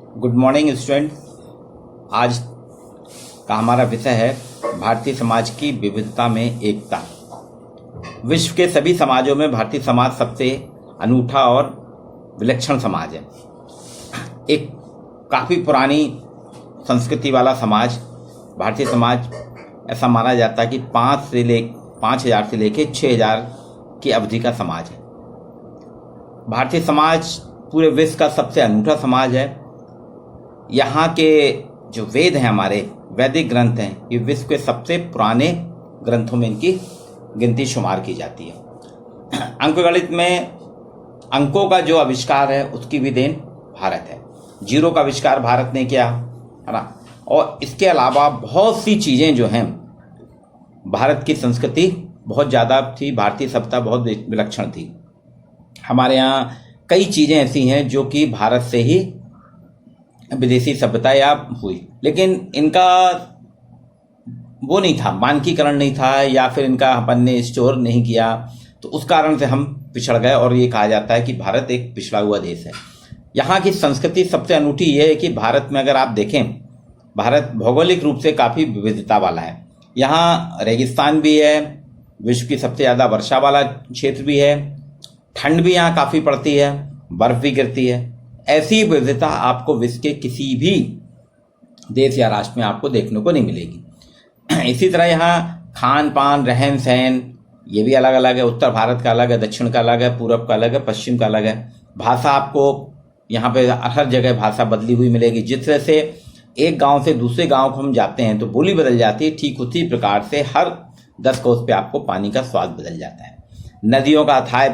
Good morning student. आज का हमारा विषय है भारतीय समाज की विविधता में एकता। विश्व के सभी समाजों में भारतीय समाज सबसे अनूठा और विलक्षण समाज है। एक काफ़ी पुरानी संस्कृति वाला समाज भारतीय समाज ऐसा माना जाता है कि 5,000 से लेके 6,000 की अवधि का समाज है। भारतीय समाज पूरे विश्व का सबसे अनूठा समाज है। यहाँ के जो वेद हैं, हमारे वैदिक ग्रंथ हैं, ये विश्व के सबसे पुराने ग्रंथों में इनकी गिनती शुमार की जाती है। अंकगणित में अंकों का जो आविष्कार है उसकी भी देन भारत है। जीरो का आविष्कार भारत ने किया, है ना। और इसके अलावा बहुत सी चीज़ें जो हैं, भारत की संस्कृति बहुत ज़्यादा थी, भारतीय सभ्यता बहुत विलक्षण थी। हमारे यहाँ कई चीज़ें ऐसी हैं जो कि भारत से ही विदेशी सभ्यता या हुई, लेकिन इनका वो नहीं था, मानकीकरण नहीं था, या फिर इनका अपन ने स्टोर नहीं किया, तो उस कारण से हम पिछड़ गए। और ये कहा जाता है कि भारत एक पिछड़ा हुआ देश है। यहाँ की संस्कृति सबसे अनूठी ये है कि भारत में अगर आप देखें, भारत भौगोलिक रूप से काफ़ी विविधता वाला है। यहाँ रेगिस्तान भी है, विश्व की सबसे ज़्यादा वर्षा वाला क्षेत्र भी है, ठंड भी यहाँ काफ़ी पड़ती है, बर्फ़ भी गिरती है। ऐसी विविधता आपको विश्व के किसी भी देश या राष्ट्र में आपको देखने को नहीं मिलेगी। इसी तरह यहाँ खान पान, रहन सहन ये भी अलग अलग है। उत्तर भारत का अलग है, दक्षिण का अलग है, पूरब का अलग है, पश्चिम का अलग है। भाषा आपको यहाँ पे हर जगह भाषा बदली हुई मिलेगी। जिस तरह से एक गांव से दूसरे गांव को हम जाते हैं तो बोली बदल जाती है, ठीक उसी प्रकार से हर 10 कोस पे आपको पानी का स्वाद बदल जाता है। नदियों का अथाह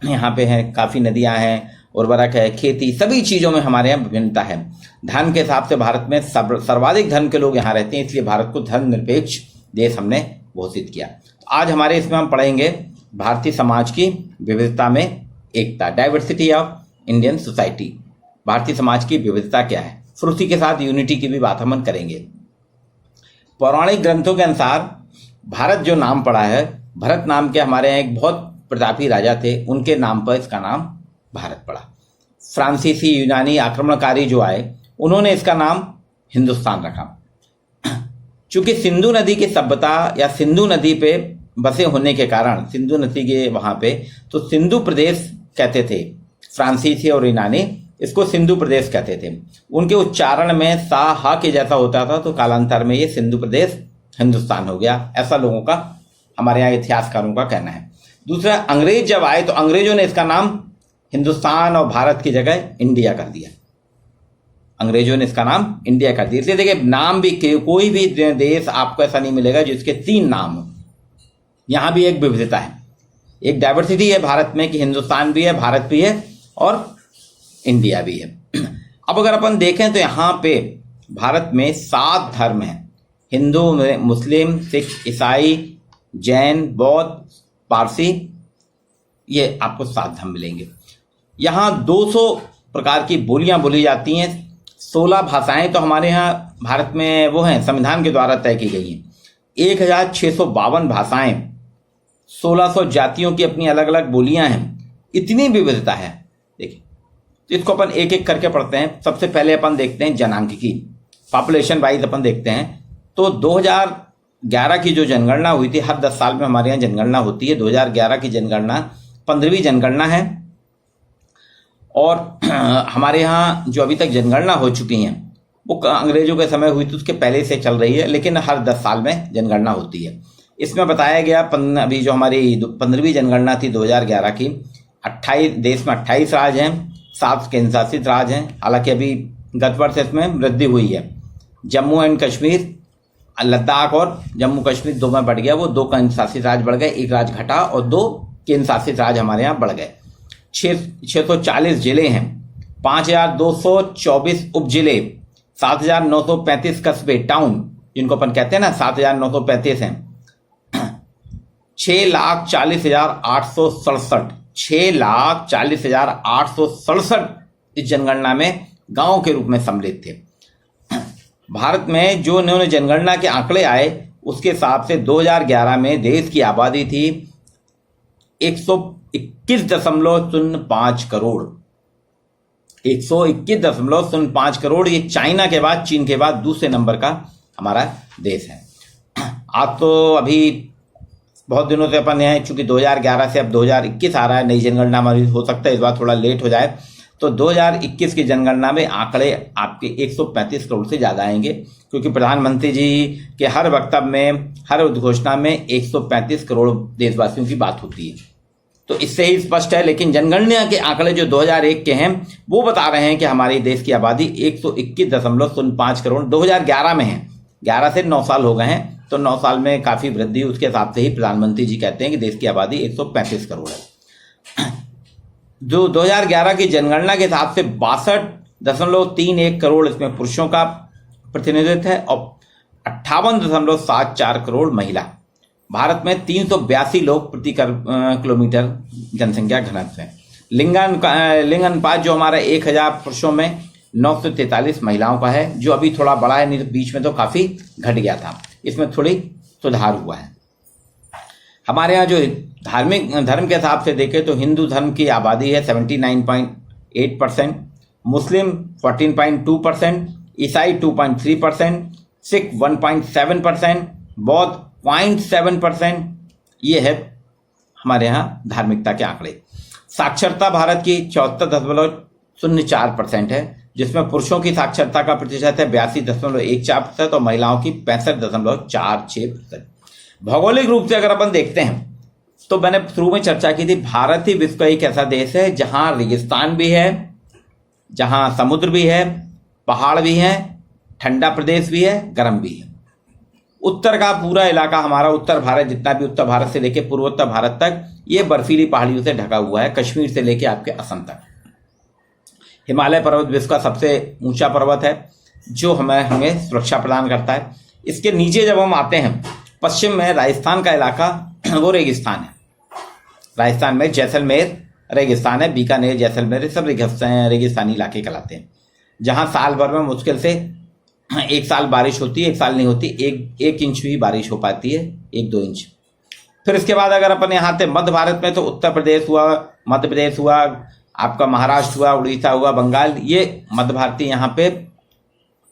यहाँ पे है, काफ़ी नदियाँ हैं, उर्वरक है, खेती, सभी चीज़ों में हमारे यहाँ विभिन्नता है। धर्म के हिसाब से भारत में सर्वाधिक धर्म के लोग यहाँ रहते हैं, इसलिए भारत को धर्मनिरपेक्ष देश हमने घोषित किया। तो आज हमारे इसमें हम पढ़ेंगे भारतीय समाज की विविधता में एकता, diversity of Indian society. Bharatiya Samaj की विविधता क्या है, फिर उसी के साथ यूनिटी की भी बात हम करेंगे। पौराणिक ग्रंथों के अनुसार भारत जो नाम पड़ा है, भरत नाम के हमारे यहाँ एक बहुत प्रतापी राजा थे, उनके नाम पर इसका नाम भारत पड़ा। फ्रांसीसी यूनानी आक्रमणकारी जो आए, उन्होंने इसका नाम हिंदुस्तान रखा। चूंकि सिंधु नदी की सभ्यता या सिंधु नदी पे बसे होने के कारण, सिंधु नदी के वहां पे तो सिंधु प्रदेश कहते थे। फ्रांसीसी और यूनानी इसको सिंधु प्रदेश कहते थे। उनके उच्चारण में सा हा के जैसा होता था, तो कालांतर में ये सिंधु प्रदेश हिंदुस्तान हो गया। ऐसा लोगों का, हमारे यहाँ इतिहासकारों का कहना है। दूसरा, अंग्रेज जब आए तो अंग्रेजों ने इसका नाम हिंदुस्तान और भारत की जगह इंडिया कर दिया। अंग्रेजों ने इसका नाम इंडिया कर दिया। इसलिए देखिए, नाम भी कोई भी देश आपको ऐसा नहीं मिलेगा जिसके 3 नाम हो। यहाँ भी एक विविधता है, एक डाइवर्सिटी है भारत में कि हिंदुस्तान भी है, भारत भी है और इंडिया भी है। अब अगर अपन देखें तो यहाँ पे भारत में 7 धर्म हैं। हिंदू, मुस्लिम, सिख, ईसाई, जैन, बौद्ध, पारसी, ये आपको 7 धर्म मिलेंगे। यहाँ 200 प्रकार की बोलियां बोली जाती हैं। 16 भाषाएं तो हमारे यहाँ भारत में वो हैं, संविधान के द्वारा तय की गई हैं। 1652 भाषाएं, 1600 जातियों की अपनी अलग अलग बोलियां हैं। इतनी विविधता है। देखिए, तो इसको अपन एक एक करके पढ़ते हैं। सबसे पहले अपन देखते हैं जनांकिकी, पॉपुलेशन वाइज अपन देखते हैं। तो 2011 की जो जनगणना हुई थी, हर 10 साल में हमारे यहाँ जनगणना होती है। 2011 की जनगणना 15वीं जनगणना है। और हमारे यहाँ जो अभी तक जनगणना हो चुकी हैं वो अंग्रेजों के समय हुई थी, उसके पहले से चल रही है, लेकिन हर 10 साल में जनगणना होती है। इसमें बताया गया, अभी जो हमारी 15वीं जनगणना थी 2011 की, 28 देश में 28 राज्य हैं, 7 केंद्र शासित राज्य हैं। हालांकि अभी गत वर्ष इसमें वृद्धि हुई है। जम्मू एंड कश्मीर, लद्दाख और जम्मू कश्मीर 2 में बढ़ गया, वो 2 केंद्र शासित राज्य बढ़ गए, 1 राज्य घटा और 2 केंद्र शासित राज्य हमारे यहाँ बढ़ गए। 640 जिले हैं, 5224 उप जिले, 7935 कस्बे, टाउन जिनको अपन कहते हैं ना, 7935 हैं। 6,40,867, 6,40,867 इस जनगणना में गांव के रूप में सम्मिलित थे। भारत में जो इन्होंने जनगणना के आंकड़े आए, उसके हिसाब से 2011 में देश की आबादी थी 121.05 करोड़। 121.05 करोड़। ये चाइना के बाद, चीन के बाद दूसरे नंबर का हमारा देश है। आज तो अभी बहुत दिनों से अपन यहाँ, चूंकि 2011 से अब 2021 आ रहा है, नई जनगणना हमारी हो सकता है इस बार थोड़ा लेट हो जाए, तो 2021 की जनगणना में आंकड़े आपके 135 करोड़ से ज़्यादा आएंगे, क्योंकि प्रधानमंत्री जी के हर वक्तव्य में, हर उद्घोषणा में 135 करोड़ देशवासियों की बात होती है, तो इससे ही स्पष्ट है। लेकिन जनगणना के आंकड़े जो 2001 के हैं वो बता रहे हैं कि हमारे देश की आबादी 121.05 करोड़ 2011 में है। 11 से 9 साल हो गए हैं, तो 9 साल में काफ़ी वृद्धि, उसके हिसाब से ही प्रधानमंत्री जी कहते हैं कि देश की आबादी 135 करोड़ है। जो 2011 की जनगणना के हिसाब से 62.31 करोड़ इसमें पुरुषों का प्रतिनिधित्व है और 58.74 करोड़ महिला। भारत में 382 लोग प्रति किलोमीटर जनसंख्या घनत्व है। लिंग अनुपात जो हमारा 1000 पुरुषों में 943 महिलाओं का है, जो अभी थोड़ा बड़ा है, नहीं तो बीच में तो काफ़ी घट गया था, इसमें थोड़ी सुधार हुआ है। हमारे यहाँ जो धार्मिक धर्म के हिसाब से देखें तो हिंदू धर्म की आबादी है 79.8%, मुस्लिम 14.2%, ईसाई 2.3%, सिख 1.7%, बौद्ध 0.7%। ये है हमारे यहाँ धार्मिकता के आंकड़े। साक्षरता भारत की 74.04% है, जिसमें पुरुषों की साक्षरता का प्रतिशत है 82.14% और महिलाओं की 65.46%। भौगोलिक रूप से अगर अपन देखते हैं तो मैंने शुरू में चर्चा की थी, भारत ही विश्व का एक ऐसा देश है जहां रेगिस्तान भी है, जहां समुद्र भी है, पहाड़ भी हैं, ठंडा प्रदेश भी है, गर्म भी है। उत्तर का पूरा इलाका हमारा, उत्तर भारत जितना भी, उत्तर भारत से लेकर पूर्वोत्तर भारत तक, ये बर्फीली पहाड़ियों से ढका हुआ है, कश्मीर से लेकर आपके असम तक। हिमालय पर्वत विश्व का सबसे ऊंचा पर्वत है जो हमें सुरक्षा प्रदान करता है। इसके नीचे जब हम आते हैं, पश्चिम में राजस्थान का इलाका वो रेगिस्तान है। राजस्थान में जैसलमेर रेगिस्तान है, बीकानेर, जैसलमेर, सब रेगिस्तानी इलाके कहलाते हैं, जहाँ साल भर में मुश्किल से एक साल बारिश होती है, एक साल नहीं होती, एक इंच भी बारिश हो पाती है, 1-2 इंच। फिर इसके बाद अगर अपन यहाँ थे मध्य भारत में, तो उत्तर प्रदेश हुआ, मध्य प्रदेश हुआ, आपका महाराष्ट्र हुआ, उड़ीसा हुआ, बंगाल, ये मध्य भारतीय यहाँ पे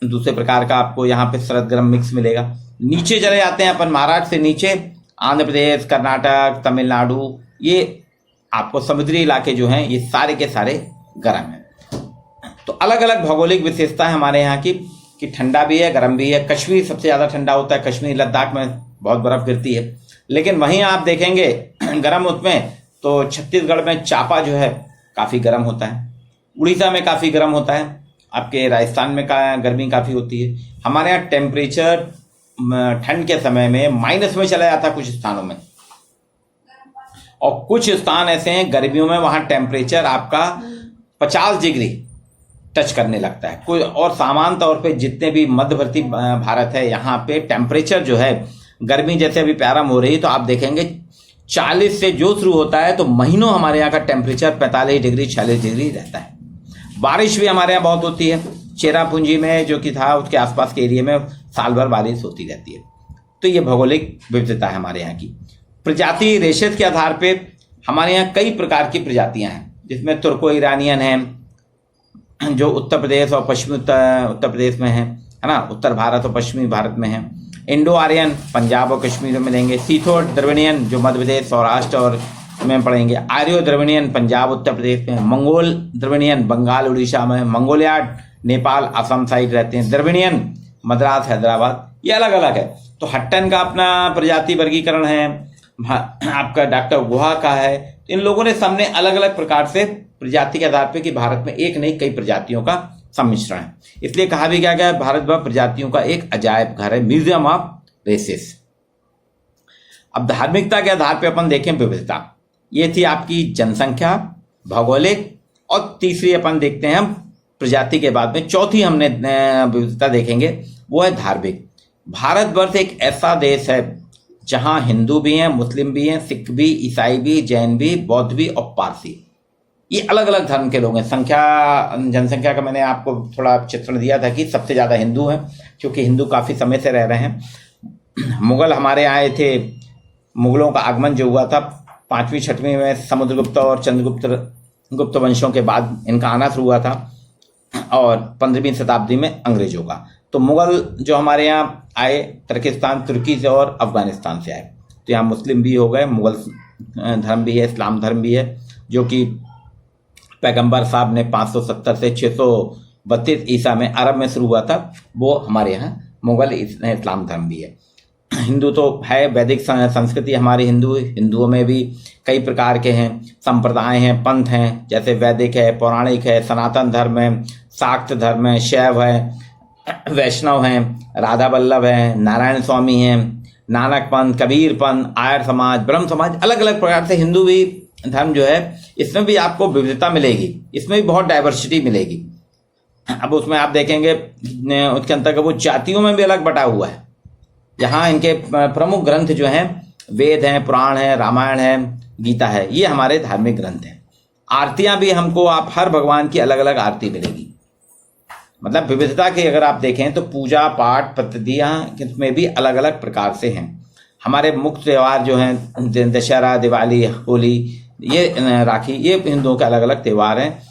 दूसरे प्रकार का आपको यहाँ पे शरद गर्म मिक्स मिलेगा। नीचे चले जाते हैं अपन, महाराष्ट्र से नीचे आंध्र प्रदेश, कर्नाटक, तमिलनाडु, ये आपको समुद्री इलाके जो हैं ये सारे के सारे गर्म हैं। तो अलग अलग भौगोलिक विशेषता है हमारे यहाँ की, कि ठंडा भी है, गर्म भी है। कश्मीर सबसे ज़्यादा ठंडा होता है, कश्मीर लद्दाख में बहुत बर्फ़ गिरती है। लेकिन वहीं आप देखेंगे गर्म उसमें तो छत्तीसगढ़ में चापा जो है काफ़ी गर्म होता है, उड़ीसा में काफ़ी गर्म होता है, आपके राजस्थान में गर्मी काफ़ी होती है। हमारे यहाँ टेम्परेचर ठंड के समय में माइनस में चला जाता है कुछ स्थानों में, और कुछ स्थान ऐसे हैं गर्मियों में वहाँ टेम्परेचर आपका 50 डिग्री टच करने लगता है कोई। और सामान्य तौर पे जितने भी मध्यवर्ती भारत है, यहाँ पे टेम्परेचर जो है, गर्मी जैसे अभी प्रारंभ हो रही है तो आप देखेंगे 40 से जो शुरू होता है तो महीनों हमारे यहाँ का टेम्परेचर 45 डिग्री 46 डिग्री रहता है। बारिश भी हमारे यहाँ बहुत होती है, चेरापूंजी में जो कि था उसके आसपास के एरिया में साल भर बारिश होती रहती है। तो ये भौगोलिक विविधता है हमारे यहाँ की। प्रजाति रेशेस के आधार पे हमारे यहाँ कई प्रकार की प्रजातियाँ हैं, जिसमें तुर्को ईरानियन है जो उत्तर प्रदेश और पश्चिमी उत्तर प्रदेश में है ना, उत्तर भारत और पश्चिमी भारत में है। इंडो आर्यन पंजाब और कश्मीर में मिलेंगे। सीथो द्रविडियन जो मध्य प्रदेश, सौराष्ट्र और में पड़ेंगे। आर्यो द्रविडियन पंजाब उत्तर प्रदेश में। मंगोल द्रविडियन बंगाल उड़ीसा में। मंगोलियाड नेपाल असम साइड रहते हैं। द्रविडियन मद्रास हैदराबाद, ये अलग अलग है। तो हट्टन का अपना प्रजाति वर्गीकरण है, आपका डॉक्टर गुहा का है। इन लोगों ने सबने अलग अलग प्रकार से प्रजाति के आधार पर कि भारत में एक नहीं कई प्रजातियों का सम्मिश्रण है, इसलिए कहा भी क्या गया भारत व प्रजातियों का एक अजायब घर है, म्यूजियम ऑफ रेसेस। अब धार्मिकता के आधार पर अपन देखें विविधता, ये थी आपकी जनसंख्या, भौगोलिक, और तीसरी अपन देखते हैं हम प्रजाति के बाद में चौथी हमने विविधता देखेंगे, वो है धार्मिक। भारतवर्ष एक ऐसा देश है जहां हिंदू भी हैं, मुस्लिम भी हैं, सिख भी, ईसाई भी, जैन भी, बौद्ध भी और पारसी, ये अलग अलग धर्म के लोग हैं। जनसंख्या का मैंने आपको थोड़ा चित्रण दिया था कि सबसे ज़्यादा हिंदू हैं, क्योंकि हिंदू काफ़ी समय से रह रहे हैं। मुगल हमारे आए थे, मुगलों का आगमन जो हुआ था 5वीं 6वीं में, समुद्रगुप्त और चंद्रगुप्त वंशों के बाद इनका आना शुरू हुआ था। और 15वीं शताब्दी में अंग्रेजों का। तो मुगल जो हमारे यहाँ आए तुर्किस्तान, तुर्की से और अफगानिस्तान से आए। तो यहाँ मुस्लिम भी हो गए, मुगल धर्म भी है, इस्लाम धर्म भी है, जो कि पैगंबर साहब ने 570 से 632 ईसा में अरब में शुरू हुआ था, वो हमारे यहाँ मुगल इस्लाम धर्म भी है। हिंदू तो है, वैदिक संस्कृति हमारी हिंदुओं में भी कई प्रकार के हैं, संप्रदाय हैं, पंथ हैं, जैसे वैदिक है, पौराणिक है, सनातन धर्म है, शाक्त धर्म है, शैव है, वैष्णव हैं, राधा वल्लभ है, नारायण स्वामी हैं, नानक पंथ, कबीर पंथ, आर्य समाज, ब्रह्म समाज, अलग अलग प्रकार से हिंदू भी धर्म जो है, इसमें भी आपको विविधता मिलेगी, इसमें भी बहुत डाइवर्सिटी मिलेगी। अब उसमें आप देखेंगे उसके अंतर्गत वो जातियों में भी अलग बटा हुआ है। यहाँ इनके प्रमुख ग्रंथ जो हैं वेद हैं, पुराण है, रामायण है, गीता है, ये हमारे धार्मिक ग्रंथ हैं। आरतियां भी हमको आप हर भगवान की अलग अलग आरती मिलेगी। मतलब विविधता की अगर आप देखें तो पूजा पाठ पद्धतियाँ इसमें भी अलग अलग प्रकार से हैं। हमारे मुख्य त्यौहार जो हैं दशहरा, दिवाली, होली, ये राखी, ये हिंदुओं के अलग अलग त्यौहार हैं।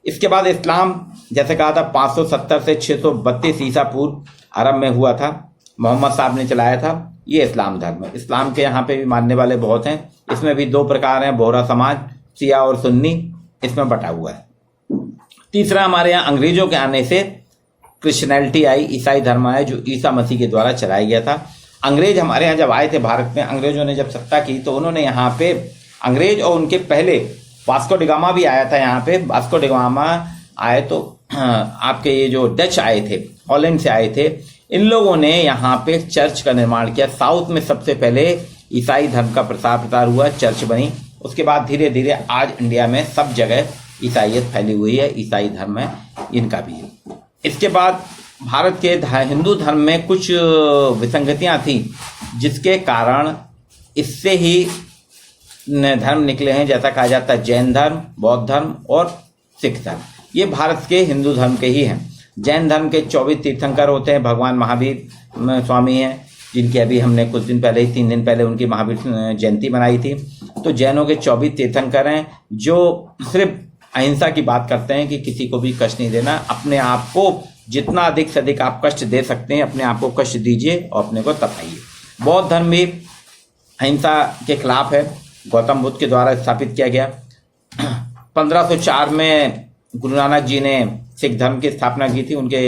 इसके बाद इस्लाम, जैसे कहा था 570 से 632 ईसा पूर्व अरब में हुआ था, मोहम्मद साहब ने चलाया था, ये इस्लाम धर्म है। इस्लाम के यहाँ पे भी मानने वाले बहुत हैं। इसमें भी 2 प्रकार हैं, बोहरा समाज, शिया और सुन्नी, इसमें बटा हुआ है। तीसरा, हमारे यहाँ अंग्रेजों के आने से क्रिश्चियनिटी आई, ईसाई धर्म आया, जो ईसा मसीह के द्वारा चलाया गया था। अंग्रेज हमारे यहाँ जब आए थे भारत में, अंग्रेजों ने जब सत्ता की, तो उन्होंने यहाँ पे अंग्रेज और उनके पहले वास्को डी गामा भी आया था यहाँ पे। वास्को डी गामा आए तो आपके ये जो डच आए थे, हॉलैंड से आए थे, इन लोगों ने यहाँ पे चर्च का निर्माण किया। साउथ में सबसे पहले ईसाई धर्म का प्रसार हुआ, चर्च बनी। उसके बाद धीरे धीरे आज इंडिया में सब जगह ईसाईयत फैली हुई है, ईसाई धर्म है, इनका भी है। इसके बाद भारत के हिंदू धर्म में कुछ विसंगतियां थी, जिसके कारण इससे ही धर्म निकले हैं, जैसा कहा जाता है जैन धर्म, बौद्ध धर्म और सिख धर्म। ये भारत के हिंदू धर्म के ही हैं। जैन धर्म के 24 तीर्थंकर होते हैं। भगवान महावीर स्वामी हैं, जिनकी अभी हमने कुछ दिन पहले ही 3 दिन पहले उनकी महावीर जयंती मनाई थी। तो जैनों के 24 तीर्थंकर हैं, जो सिर्फ अहिंसा की बात करते हैं कि किसी को भी कष्ट नहीं देना। अपने आप को जितना अधिक से अधिक आप कष्ट दे सकते हैं, अपने आप को कष्ट दीजिए और अपने को तपाइए। बौद्ध धर्म भी अहिंसा के खिलाफ है, गौतम बुद्ध के द्वारा स्थापित किया गया। 1504 में गुरु नानक जी ने सिख धर्म की स्थापना की थी। उनके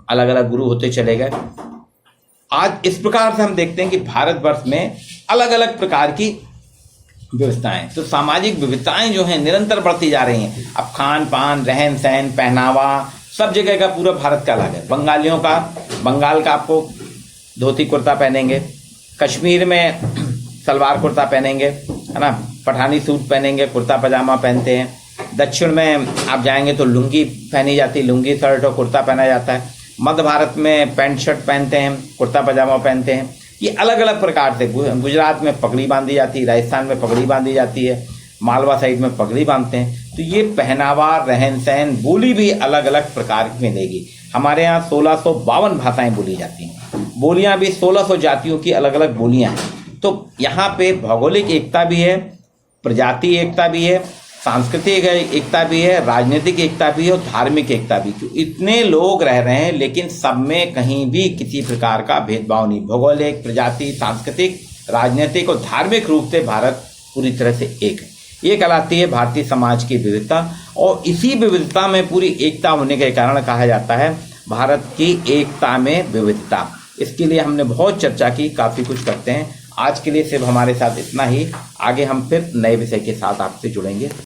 अलग अलग गुरु होते चले गए। आज इस प्रकार से हम देखते हैं कि भारतवर्ष में अलग अलग प्रकार की विविधताएं, तो सामाजिक विविधताएं जो हैं निरंतर बढ़ती जा रही हैं। अब खान पान, रहन सहन, पहनावा, सब जगह का पूरा भारत का अलग है। बंगालियों का, बंगाल का आपको धोती कुर्ता पहनेंगे, कश्मीर में सलवार कुर्ता पहनेंगे, है ना, पठानी सूट पहनेंगे, कुर्ता पजामा पहनते हैं। दक्षिण में आप जाएंगे तो लुंगी पहनी जाती है, लुंगी शर्ट और कुर्ता पहना जाता है। मध्य भारत में पैंट शर्ट पहनते हैं, कुर्ता पजामा पहनते हैं। ये अलग अलग प्रकार से, गुजरात में पगड़ी बांधी जाती है, राजस्थान में पगड़ी बांधी जाती है, मालवा साइड में पगड़ी बांधते हैं। तो ये पहनावा, रहन सहन, बोली भी अलग अलग प्रकार की मिलेगी। हमारे यहाँ 1652 भाषाएं बोली जाती हैं। बोलियां भी 1600 जातियों की अलग अलग बोलियां हैं। तो यहाँ पे भौगोलिक एकता भी है, प्रजाति एकता भी है, सांस्कृतिक एकता भी है, राजनीतिक एकता भी है और धार्मिक एकता भी। इतने लोग रह रहे हैं, लेकिन सब में कहीं भी किसी प्रकार का भेदभाव नहीं। भौगोलिक, प्रजाति, सांस्कृतिक, राजनीतिक और धार्मिक रूप से भारत पूरी तरह से एक है। ये कहलाती है भारतीय समाज की विविधता। और इसी विविधता में पूरी एकता होने के कारण कहा जाता है भारत की एकता में विविधता। इसके लिए हमने बहुत चर्चा की, काफ़ी कुछ करते हैं। आज के लिए सिर्फ हमारे साथ इतना ही। आगे हम फिर नए विषय के साथ आपसे जुड़ेंगे।